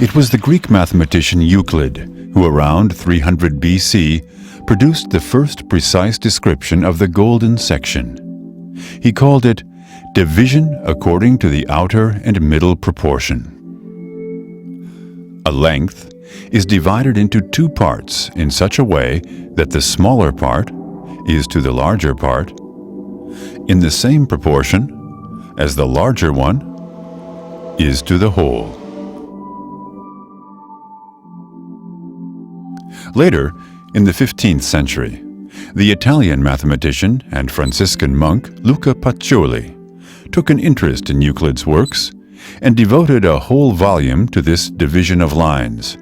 It was the Greek mathematician Euclid who around 300 BC produced the first precise description of the golden section. He called it division according to the outer and middle proportion. A length is divided into two parts in such a way that the smaller part is to the larger part in the same proportion as the larger one is to the whole. Later, in the 15th century, the Italian mathematician and Franciscan monk Luca Pacioli took an interest in Euclid's works and devoted a whole volume to this division of lines,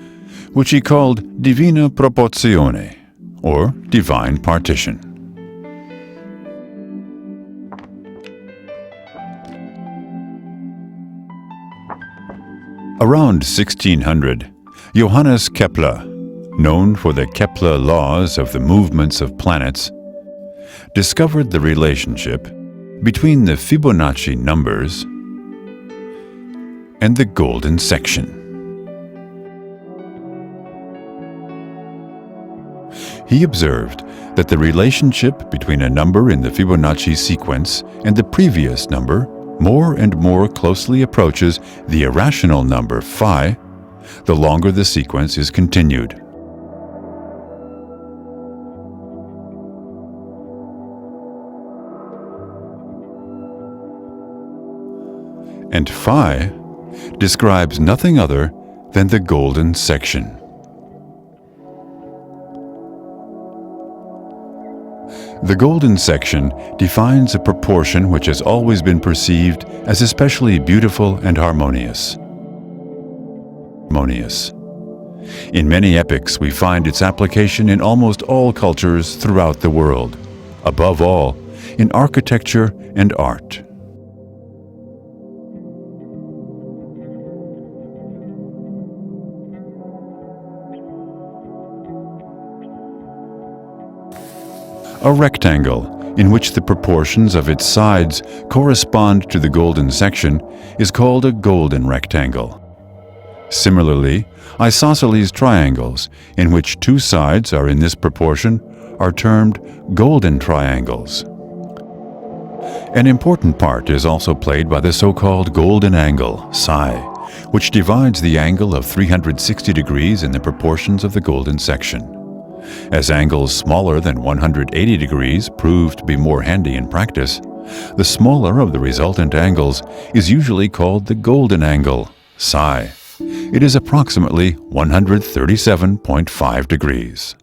which he called Divina Proporzione, or Divine Partition. Around 1600, Johannes Kepler, known for the Kepler laws of the movements of planets, discovered the relationship between the Fibonacci numbers and the golden section. He observed that the relationship between a number in the Fibonacci sequence and the previous number more and more closely approaches the irrational number phi, the longer the sequence is continued. And phi describes nothing other than the golden section. The golden section defines a proportion which has always been perceived as especially beautiful and harmonious. In many epochs, we find its application in almost all cultures throughout the world, above all, in architecture and art. A rectangle, in which the proportions of its sides correspond to the golden section, is called a golden rectangle. Similarly, isosceles triangles, in which two sides are in this proportion, are termed golden triangles. An important part is also played by the so-called golden angle, psi, which divides the angle of 360 degrees in the proportions of the golden section. As angles smaller than 180 degrees prove to be more handy in practice, the smaller of the resultant angles is usually called the golden angle, psi. It is approximately 137.5 degrees.